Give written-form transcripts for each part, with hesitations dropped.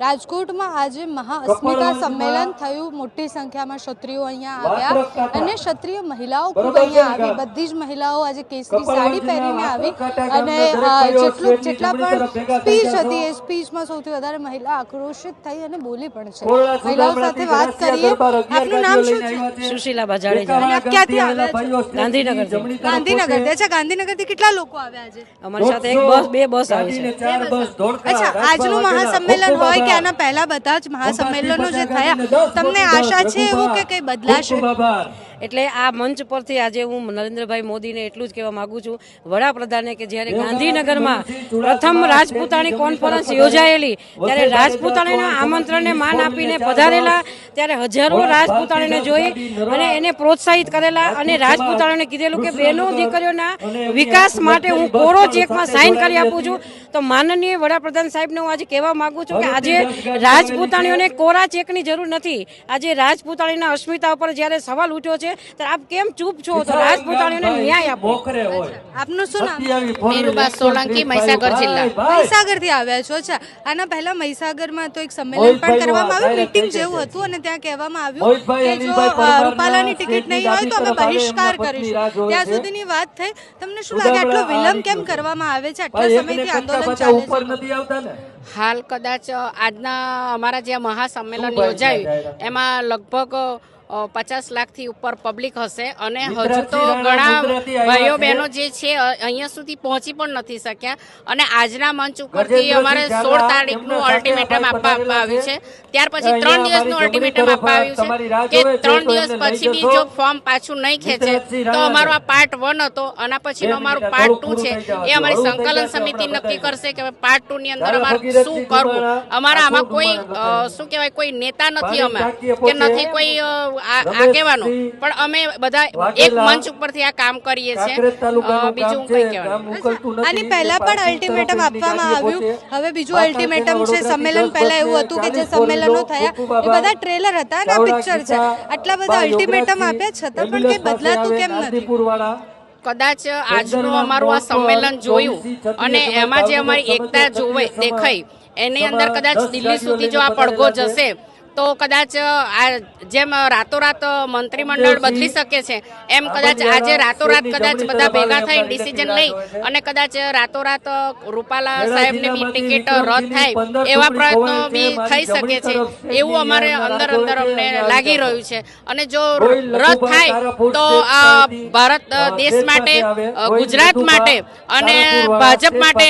રાજકોટમાં આજે મહાઅસ્મિતા સંમેલન થયું। મોટી સંખ્યામાં ક્ષત્રિયો અહીંયા આવ્યા અને ક્ષત્રિય મહિલાઓ ખૂબ અહીંયા આવી। બધી જ મહિલાઓ આજે કેસરી સાડી પહેરીને આવી અને જેટલા પણ સ્પીચ હતી એ સ્પીચમાં સૌથી વધારે મહિલા આક્રોશિત થઈ અને બોલી પણ છે। મહિલાઓ સાથે વાત કરીએ। આપનું નામ શું છે? સુશીલા જાડેજા। અને આપ ક્યાંથી આવ્યા છો? ગાંધીનગરથી। ગાંધીનગરથી। અચ્છા, ગાંધીનગરથી કેટલા લોકો આવ્યા આજે? અમારી સાથે એક બસ બે બસ આવી છે। અચ્છા, આજનું મહાસંમેલન હોય કે આના પહેલા બધા જ મહાસંમેલનો જે થયા, તમને આશા છે એવું કે કંઈ બદલાશે? એટલે આ મંચ પરથી આજે હું નરેન્દ્રભાઈ મોદીને એટલું જ કહેવા માંગુ છું, વડાપ્રધાને કે જ્યારે ગાંધીનગરમાં પ્રથમ રાજપૂતાણી કોન્ફરન્સ યોજાયેલી ત્યારે રાજપૂતાણીના આમંત્રણને માન આપીને પધારેલા, ત્યારે હજારો રાજપૂતાણીને જોઈ અને એને પ્રોત્સાહિત કરેલા અને રાજપૂતાણીને કીધેલું કે બહેનો દીકરીઓના વિકાસ માટે હું કોરો ચેકમાં સાઇન કરી આપું છું। તો માનનીય વડાપ્રધાન સાહેબને હું આજે કહેવા માંગુ છું કે આજે રાજપૂતાણીઓને કોરા ચેકની જરૂર નથી। આજે રાજપૂતાણીના અસ્મિતા ઉપર જ્યારે સવાલ ઉઠ્યો છે ત્યારે આપ કેમ ચૂપ છો? તો રાજપૂતાણીઓને ન્યાય આપો। આપનું શું નામ? મેરુબા સોલંકી, મહીસાગર જિલ્લા। મહીસાગરથી આવ્યા છો? અચ્છા, આના પહેલા મહીસાગરમાં તો એક સંમેલન પણ કરવામાં આવ્યું, મીટિંગ જેવું હતું અને ત્યાં કહેવામાં આવ્યું કે જો રૂપાલાની ટિકિટ નહીં હોય તો અમે બહિષ્કાર કરીશું। ત્યાં સુધીની વાત થઈ। તમને શું લાગે આટલો વિલંબ કેમ કરવામાં આવે છે? આટલા સમયથી આંદોલન ચાલે છે। હાલ કદાચ આજના અમારા જે મહાસંમેલન યોજાયું એમાં લગભગ 50 લાખથી ઉપર પબ્લિક હશે અને હજુ તો ઘણા ભાઈઓ બહેનો જે છે અહીંયા સુધી પહોંચી પણ નથી શક્યા અને આજના મંચ ઉપરથી અમારે 16 તારીખનું અલ્ટિમેટમ આપવામાં આવ્યું છે। ત્યાર પછી 3 દિવસનું અલ્ટિમેટમ આપવામાં આવ્યું છે કે 3 દિવસ પછી બી જો ફોર્મ પાછું નહીં ખેંચે તો અમારો આ પાર્ટ 1 હતો, આના પછીનો અમારું પાર્ટ 2 છે એ અમારી સંકલન સમિતિ નક્કી કરશે કે પાર્ટ 2 ની અંદર અમારે શું કરવું। અમારા આમાં કોઈ શું કહેવાય, કોઈ નેતા નથી અમે કે નથી કોઈ આગેવાનો, પણ અમે બધા એક મંચ ઉપરથી આ કામ કરીએ છીએ। બીજું કઈ કહેવાનું? આની પહેલા પણ અલ્ટિમેટમ આપવામાં આવ્યું, હવે બીજું અલ્ટિમેટમ છે। સંમેલન પહેલા એવું હતું કે જે સંમેલનો થયા એ બધા ટ્રેલર હતા અને આ પિક્ચર છે। આટલા બધા અલ્ટિમેટમ આપ્યા છતાં પણ કંઈ બદલાતું કેમ નથી? કદાચ આજનું અમારું આ સંમેલન જોયું અને એમાં જે અમારી એકતા દેખાઈ એની અંદર કદાચ દિલ્હી સુધી જો આ પડઘો જશે તો કદાચ આ જેમ રાતોરાત મંત્રીમંડળ બદલી શકે છે એમ કદાચ આજે રાતોરાત કદાચ બધા ભેગા થઈ ડિસિઝન લઈ અને કદાચ રાતોરાત રૂપાલા સાહેબને બી ટિકિટ રદ થાય એવા પ્રયત્નો બી થઈ શકે છે એવું અમારે અંદર અમને લાગી રહ્યું છે। અને જો રદ થાય તો આ ભારત દેશ માટે, ગુજરાત માટે અને ભાજપ માટે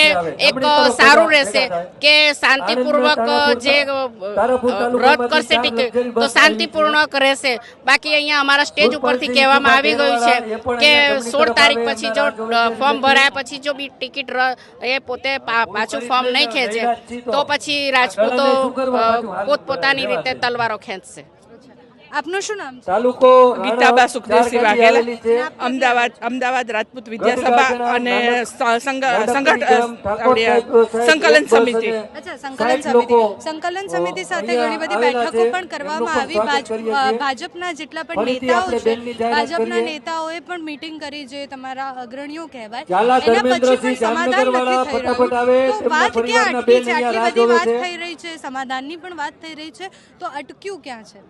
એક સારું રહેશે કે શાંતિપૂર્વક જે રદ કરશે ટિકિટ તો શાંતિપૂર્ણક રહેશે। બાકી અહીંયા અમારા સ્ટેજ ઉપરથી કહેવામાં આવી ગયું છે કે 16 તારીખ પછી જો ફોર્મ ભરાયા પછી જો બી ટિકિટ એ પોતે પાછું ફોર્મ નહીં ખેંચે તો પછી રાજપૂતો પોતપોતાની રીતે તલવારો ખેંચશે। આપનું શું નામ છે? ગીતાબા સુખદેવસિંહ વાઘેલા, અમદાવાદ રાજપૂત વિદ્યાસભા અને સંકલન સમિતિ। અચ્છા, સંકલન સમિતિ સાથે ઘણી બધી બેઠકો પણ કરવામાં આવી। ભાજપના જેટલા પણ નેતાઓ છે, ભાજપના નેતાઓએ પણ મીટિંગ કરી, જે તમારા અગ્રણીઓ કહેવાય, એના પછી પણ સમાધાન નથી થઈ રહ્યું। તો વાત ક્યાં અટકી છે? આટલી બધી વાત થઈ રહી છે, સમાધાનની પણ વાત થઈ રહી છે, તો અટક્યું ક્યાં છે?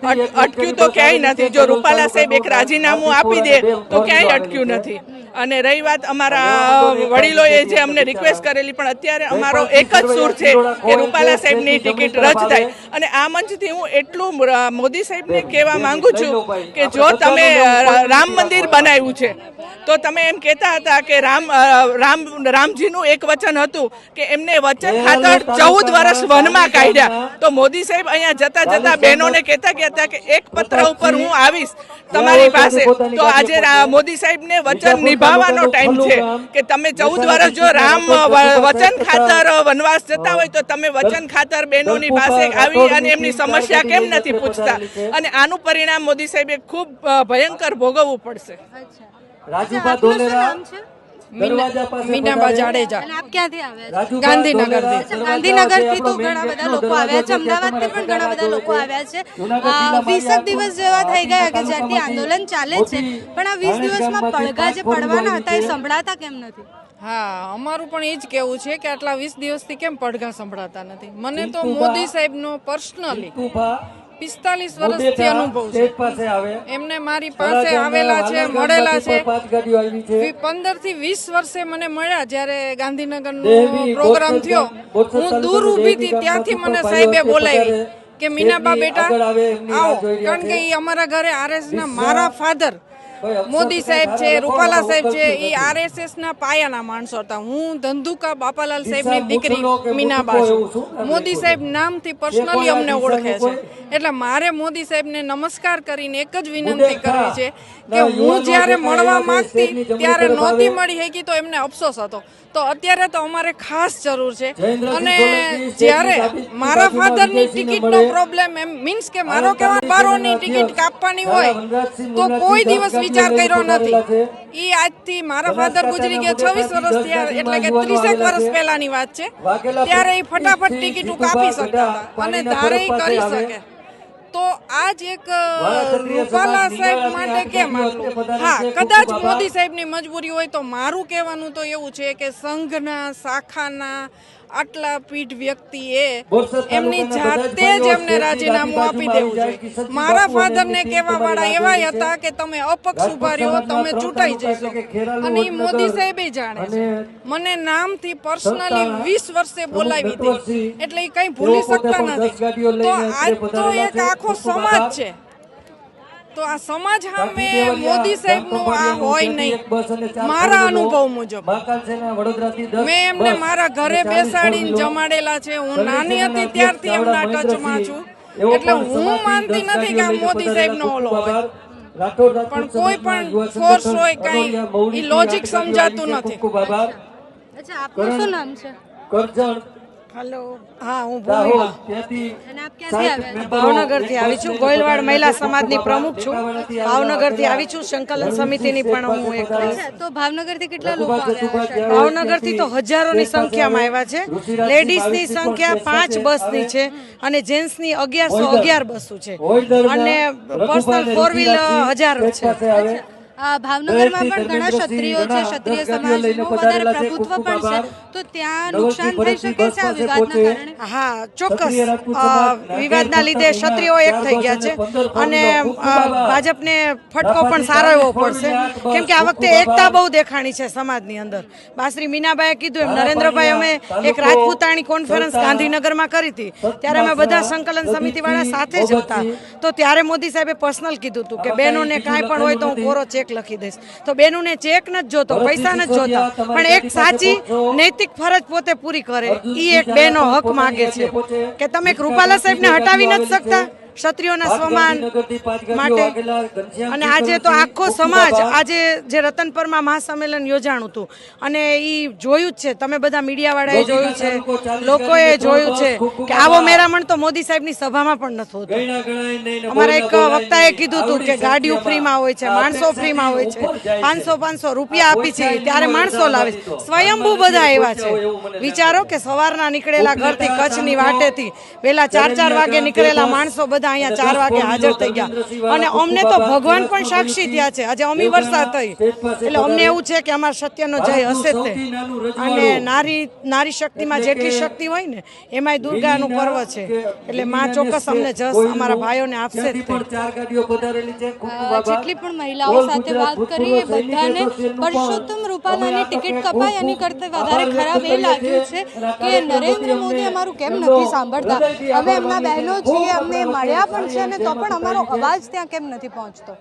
અટક્યું તો ક્યાંય નથી। જો રૂપાલા સાહેબ એક રાજીનામું આપી દે તો ક્યાંય અટક્યું નથી। અને રહી વાત અમારા વડીલોએ જે અમને રિક્વેસ્ટ કરેલી, પણ અત્યારે અમારો એક જ સૂર છે કે રૂપાલા સાહેબની ટિકિટ રદ થાય। અને આ મંચથી હું એટલું મોદી સાહેબને કહેવા માંગુ છું કે જો તમે રામ મંદિર બનાવ્યું છે તો તમે એમ કહેતા હતા કે રામજીનું એક વચન હતું કે એમને વચન ખાતર 14 વર્ષ વનમાં કાઢ્યા। તો મોદી સાહેબ અહીંયા જતા જતા બહેનોને કહેતા હતા કે એક પત્ર ઉપર હું આવીશ તમારી પાસે। તો આજે મોદી સાહેબને વચન નિભાવવાનો ટાઈમ છે કે તમે 14 વર્ષ જો રામ વચન ખાતર વનવાસ જતા હોય તો તમે વચન ખાતર બહેનોની પાસે આવી અને એમની સમસ્યા કેમ નથી પૂછતા? અને આનું પરિણામ મોદી સાહેબે ખૂબ ભયંકર ભોગવવું પડશે। મીનાબા જાડેજા। અને આપ ક્યાંથી આવ્યા છો? ગાંધીનગરથી। ગાંધીનગરથી તો ઘણા બધા લોકો આવ્યા છે, અમદાવાદથી પણ ઘણા બધા લોકો આવ્યા છે। 20 દિવસ જેવા થઈ ગયા કે જ્યાંથી આંદોલન ચાલે છે, પણ આ 20 દિવસમાં પડઘા જે પડવાના હતા એ સંભળાતા કેમ નથી? હા, અમારું પણ એ જ કહેવું છે કે આટલા 20 દિવસથી કેમ પડઘા સંભળાતા નથી. મને તો મોદી સાહેબનો પર્સનલી 45 વર્ષથી અનુભવ છે. એમને મારી પાસે આવેલા છે, મળેલા છે. 15 થી 20 વર્ષે મને મળ્યા જ્યારે ગાંધીનગરનો પ્રોગ્રામ થયો. હું દૂર ઊભી હતી ત્યાંથી મને સાહેબે બોલાવી કે મીનાબા બેટા આવો, કારણ કે એ અમારા ઘરે RSS ના મારા ફાધર મોદી સાહેબ છે, રૂપાલા સાહેબ છે, એ RSS ના પાયાના માણસો હતા. હું ધંધુકા બાપાલાલ સાહેબની દીકરી મીનાબા છું. મોદી સાહેબ નામથી પર્સનલી અમને ઓળખે છે. એટલે મારે મોદી સાહેબને નમસ્કાર કરીને એક જ વિનંતી કરવી છે કે હું જ્યારે મળવા માંગતી ત્યારે નહોતી મળી શકી તો એમને અફસોસ હતો. તો અત્યારે તો અમારે ખાસ જરૂર છે. અને જ્યારે મારા ફાધરની ટિકિટનો પ્રોબ્લેમ એમ મીન્સ કે મારો કહેવાનો બારોની ટિકિટ કાપવાની હોય તો કોઈ દિવસ વિચાર કર્યો નથી. એ આજથી મારા ફાધર ગુજરી ગયા 26 વર્ષ થયા, એટલે કે 30 વર્ષ પહેલાની વાત છે. ત્યારે એ ફટાફટ ટિકિટ કાપી શકતા હતા અને ધારે કરી શકે. તો આજ એક રૂપાલા સાહેબ માટે કેમ આટલું? હા, કદાચ મોદી સાહેબની મજબૂરી હોય તો મારું કહેવાનું તો એવું છે કે સંઘના શાખાના આટલા પીઢ વ્યક્તિએ એમની જાતે જ એમને રાજીનામું આપી દેવું જોઈએ. મારા ફાધરને કહેવા વાળા એવા હતા કે તમે અપક્ષ ઉભા રહ્યો, તમે ચૂંટાઈ જશો. અને એ મોદી સાહેબ જાણે છે. મને નામથી પર્સનલી 20 વર્ષે બોલાવી હતી, એટલે એ કઈ ભૂલી શકતા નથી. તો આજ તો એક આખો સમાજ છે. તો આ સમાજ સામે મોદી સાહેબનું આ હોય નહીં. મારા અનુભવ મુજબ મેં એમને મારા ઘરે બેસાડીને જમાડેલા છે. હું નાની હતી ત્યારથી એમના ટચમાં છું. એટલે હું માનતી નથી કે આ મોદી સાહેબનો ઓલો હોય, પણ કોઈ પણ ફોર્સ હોય કઈ એ લોજિક સમજાતું નથી. અચ્છા, આપનું શું નામ છે? હેલો, હા, હું ભૂમિકા અને આપ ક્યાંથી આવ્યા છો? ભાવનગરથી આવી છું. ગોયલવાડ મહિલા સમાજની પ્રમુખ છું. ભાવનગરથી આવી છું. સંકલન સમિતિની પણ હું એક. અચ્છા, તો ભાવનગરથી કેટલા લોકો આવ્યા હશે? ભાવનગરથી તો હજારોની સંખ્યામાં આવ્યા છે. લેડીઝની સંખ્યા 5 બસની છે અને જેન્ટ્સની 1111 બસો છે અને પર્સનલ 4 વ્હીલ હજારો છે. ભાવનગરમાં પણ ઘણા ક્ષત્રિયો છે, ક્ષત્રિય સમાજનું વધારે પ્રભુત્વ પણ છે. તો ત્યાં નુકસાન થઈ શકે છે આ વિવાદના કારણે? હા, ચોક્કસ. વિવાદના લીધે ક્ષત્રિયો એક થઈ ગયા છે અને ભાજપને ફટકો પણ સારો એવો પડશે. કેમ કે આ વખતે એકતા બહુ દેખાણી છે સમાજની અંદર. બાશ્રી મીનાબાઈએ કીધું એમ, નરેન્દ્રભાઈ અમે એક રાજપૂતાણી કોન્ફરન્સ ગાંધીનગરમાં કરી હતી, ત્યારે અમે બધા સંકલન સમિતિવાળા સાથે જ હતા. તો ત્યારે મોદી સાહેબે પર્સનલ કીધું હતું કે બહેનોને કાંઈ પણ હોય તો હું કોરો ચેક લખી દઈશ. તો બેનુને ચેક નથી જોતો, પૈસા નથી જોતા, પણ એક સાચી નૈતિક ફરજ પોતે પૂરી કરે. ઈ એક બેનો હક માગે છે કે તમે રૂપાલા સાહેબને હટાવી નથી શકતા ક્ષત્રિયોના સ્વમાન માટે. અને આજે તો આખો સમાજ, આજે જે રતનપરમાં મહાસંમેલન યોજાણું હતું અને એ જોયું જ છે, તમે બધા મીડિયાવાળાએ જોયું છે, લોકોએ જોયું છે કે આવો મેરામણ તો મોદી સાહેબની સભામાં પણ નથી હોતું. અમારા એક વક્તાએ કીધું હતું કે ગાડીઓ ફ્રીમાં હોય છે, માણસો ફ્રીમાં હોય છે, 500 રૂપિયા આપી છે ત્યારે માણસો લાવે છે. સ્વયંભૂ બધા એવા છે. વિચારો કે સવારના નીકળેલા ઘરથી કચ્છની વાટેથી વહેલા 4 વાગે નીકળેલા માણસો બધા અહીંયા 4 વાગે હાજર થઈ ગયા. અને અમને તો ભગવાન પણ સાક્ષી થયા છે. આજે અમી વર્ષા થઈ એટલે અમને એવું છે કે અમારા સત્યનો જય હશે જ તે. અને નારી શક્તિમાં જેટલી શક્તિ હોય ને એમાંય દુર્ગાનું પર્વ છે. એટલે માં ચોક્કસ અમને જસ અમારા ભાઈઓને આપશે જ તે. જેટલી પણ મહિલાઓ સાથે વાત કરી એ બધાને પરસોત્તમ રૂપાલાની ટિકિટ કપાય એની કરતાં વધારે ખરાબ એ લાગ્યું છે કે નરેન્દ્ર મોદી અમારું કેમ નથી સાંભળતા. અમે એમના બહેનો છીએ, અમને મળ્યા પણ છે અને તો પણ અમારો અવાજ ત્યાં કેમ નથી પહોંચતો.